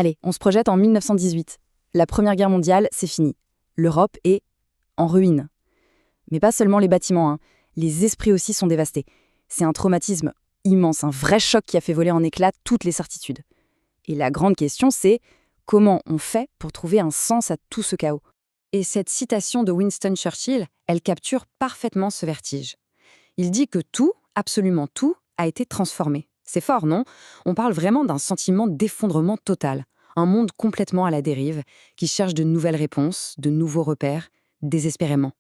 Allez, on se projette en 1918. La Première Guerre mondiale, c'est fini. L'Europe est en ruine. Mais pas seulement les bâtiments, hein. Les esprits aussi sont dévastés. C'est un traumatisme immense, un vrai choc qui a fait voler en éclats toutes les certitudes. Et la grande question, c'est comment on fait pour trouver un sens à tout ce chaos? Et cette citation de Winston Churchill, elle capture parfaitement ce vertige. Il dit que tout, absolument tout, a été transformé. C'est fort, non? On parle vraiment d'un sentiment d'effondrement total. Un monde complètement à la dérive, qui cherche de nouvelles réponses, de nouveaux repères, désespérément.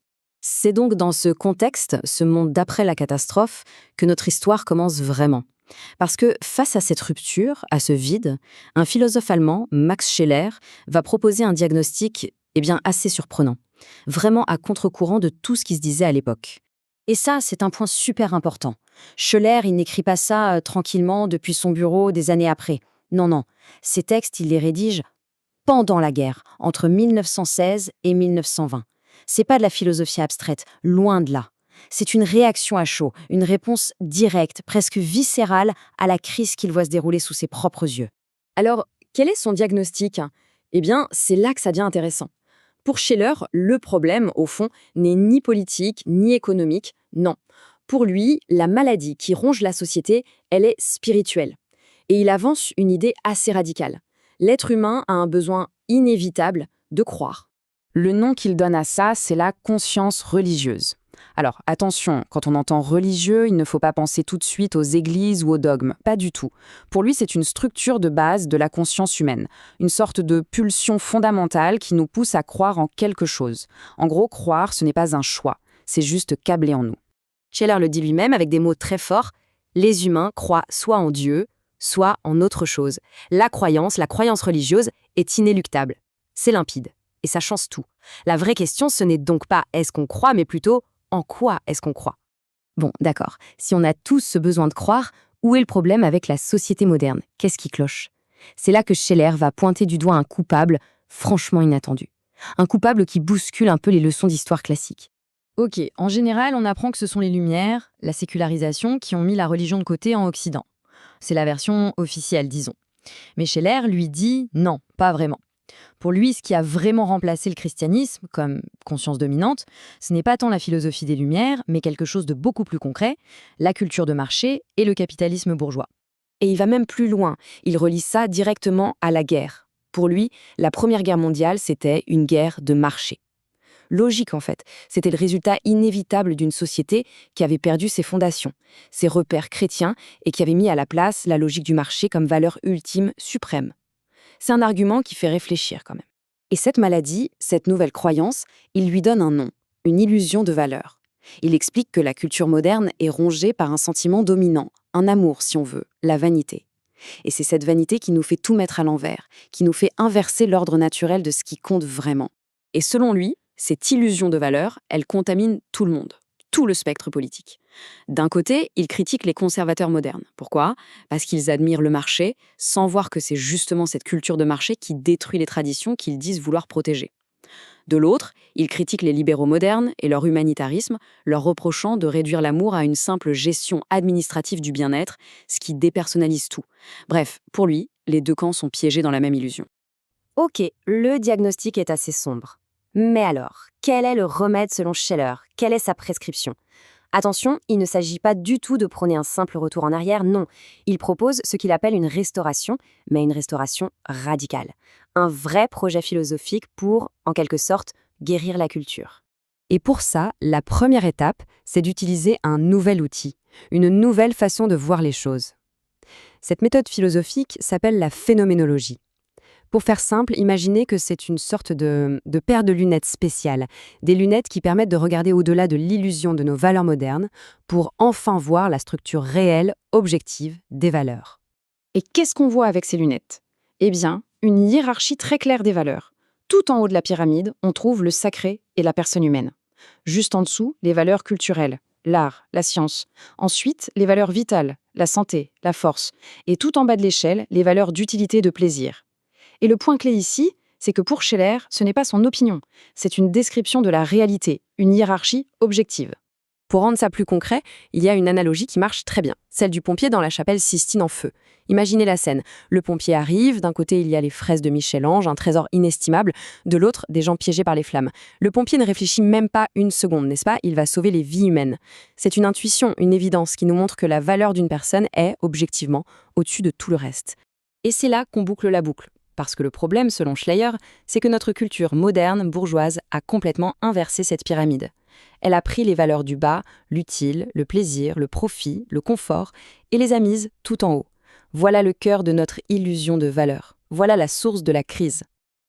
C'est donc dans ce contexte, ce monde d'après la catastrophe, que notre histoire commence vraiment. Parce que face à cette rupture, à ce vide, un philosophe allemand, Max Scheler, va proposer un diagnostic assez surprenant, vraiment à contre-courant de tout ce qui se disait à l'époque. Et ça, c'est un point super important. Scheler, il n'écrit pas ça tranquillement depuis son bureau des années après. Non, non. Ces textes, il les rédige pendant la guerre, entre 1916 et 1920. C'est pas de la philosophie abstraite, loin de là. C'est une réaction à chaud, une réponse directe, presque viscérale à la crise qu'il voit se dérouler sous ses propres yeux. Alors, quel est son diagnostic? C'est là que ça devient intéressant. Pour Scheler, le problème, au fond, n'est ni politique, ni économique, non. Pour lui, la maladie qui ronge la société, elle est spirituelle. Et il avance une idée assez radicale. L'être humain a un besoin inévitable de croire. Le nom qu'il donne à ça, c'est la conscience religieuse. Alors, attention, quand on entend religieux, il ne faut pas penser tout de suite aux églises ou aux dogmes, pas du tout. Pour lui, c'est une structure de base de la conscience humaine, une sorte de pulsion fondamentale qui nous pousse à croire en quelque chose. En gros, croire, ce n'est pas un choix, c'est juste câblé en nous. Scheler le dit lui-même avec des mots très forts, les humains croient soit en Dieu, soit en autre chose. La croyance religieuse, est inéluctable. C'est limpide. Et ça change tout. La vraie question, ce n'est donc pas est-ce qu'on croit, mais plutôt en quoi est-ce qu'on croit? Bon, d'accord. Si on a tous ce besoin de croire, où est le problème avec la société moderne? Qu'est-ce qui cloche? C'est là que Scheler va pointer du doigt un coupable franchement inattendu. Un coupable qui bouscule un peu les leçons d'histoire classique. Ok, en général, on apprend que ce sont les Lumières, la sécularisation, qui ont mis la religion de côté en Occident. C'est la version officielle, disons. Mais Scheler lui dit non, pas vraiment. Pour lui, ce qui a vraiment remplacé le christianisme comme conscience dominante, ce n'est pas tant la philosophie des Lumières, mais quelque chose de beaucoup plus concret, la culture de marché et le capitalisme bourgeois. Et il va même plus loin, il relie ça directement à la guerre. Pour lui, la Première Guerre mondiale, c'était une guerre de marché. Logique en fait, c'était le résultat inévitable d'une société qui avait perdu ses fondations, ses repères chrétiens et qui avait mis à la place la logique du marché comme valeur ultime, suprême. C'est un argument qui fait réfléchir quand même. Et cette maladie, cette nouvelle croyance, il lui donne un nom, une illusion de valeur. Il explique que la culture moderne est rongée par un sentiment dominant, un amour si on veut, la vanité. Et c'est cette vanité qui nous fait tout mettre à l'envers, qui nous fait inverser l'ordre naturel de ce qui compte vraiment. Et selon lui, cette illusion de valeur, elle contamine tout le monde, tout le spectre politique. D'un côté, il critique les conservateurs modernes. Pourquoi? Parce qu'ils admirent le marché, sans voir que c'est justement cette culture de marché qui détruit les traditions qu'ils disent vouloir protéger. De l'autre, il critique les libéraux modernes et leur humanitarisme, leur reprochant de réduire l'amour à une simple gestion administrative du bien-être, ce qui dépersonnalise tout. Bref, pour lui, les deux camps sont piégés dans la même illusion. Ok, le diagnostic est assez sombre. Mais alors, quel est le remède selon Scheler? Quelle est sa prescription? Attention, il ne s'agit pas du tout de prôner un simple retour en arrière, non. Il propose ce qu'il appelle une restauration, mais une restauration radicale. Un vrai projet philosophique pour, en quelque sorte, guérir la culture. Et pour ça, la première étape, c'est d'utiliser un nouvel outil, une nouvelle façon de voir les choses. Cette méthode philosophique s'appelle la phénoménologie. Pour faire simple, imaginez que c'est une sorte de paire de lunettes spéciales, des lunettes qui permettent de regarder au-delà de l'illusion de nos valeurs modernes pour enfin voir la structure réelle, objective des valeurs. Et qu'est-ce qu'on voit avec ces lunettes? Une hiérarchie très claire des valeurs. Tout en haut de la pyramide, on trouve le sacré et la personne humaine. Juste en dessous, les valeurs culturelles, l'art, la science. Ensuite, les valeurs vitales, la santé, la force. Et tout en bas de l'échelle, les valeurs d'utilité et de plaisir. Et le point clé ici, c'est que pour Scheler, ce n'est pas son opinion, c'est une description de la réalité, une hiérarchie objective. Pour rendre ça plus concret, il y a une analogie qui marche très bien, celle du pompier dans la chapelle Sistine en feu. Imaginez la scène. Le pompier arrive, d'un côté il y a les fraises de Michel-Ange, un trésor inestimable, de l'autre des gens piégés par les flammes. Le pompier ne réfléchit même pas une seconde, n'est-ce pas? Il va sauver les vies humaines. C'est une intuition, une évidence qui nous montre que la valeur d'une personne est, objectivement, au-dessus de tout le reste. Et c'est là qu'on boucle la boucle. Parce que le problème, selon Schleyer, c'est que notre culture moderne, bourgeoise, a complètement inversé cette pyramide. Elle a pris les valeurs du bas, l'utile, le plaisir, le profit, le confort, et les a mises tout en haut. Voilà le cœur de notre illusion de valeur. Voilà la source de la crise.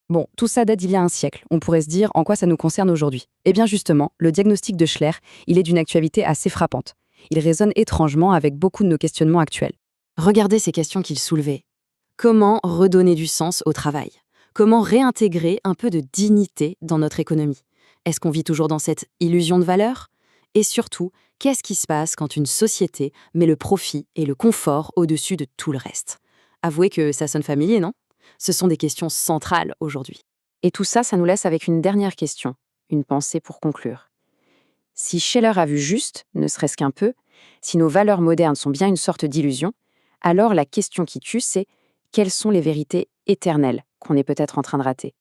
Bon, tout ça date d'il y a un siècle. On pourrait se dire en quoi ça nous concerne aujourd'hui. Eh bien justement, le diagnostic de Schleyer, il est d'une actualité assez frappante. Il résonne étrangement avec beaucoup de nos questionnements actuels. Regardez ces questions qu'il soulevait. Comment redonner du sens au travail? Comment réintégrer un peu de dignité dans notre économie? Est-ce qu'on vit toujours dans cette illusion de valeur? Et surtout, qu'est-ce qui se passe quand une société met le profit et le confort au-dessus de tout le reste? Avouez que ça sonne familier, non? Ce sont des questions centrales aujourd'hui. Et tout ça, ça nous laisse avec une dernière question, une pensée pour conclure. Si Scheller a vu juste, ne serait-ce qu'un peu, si nos valeurs modernes sont bien une sorte d'illusion, alors la question qui tue, c'est: quelles sont les vérités éternelles qu'on est peut-être en train de rater?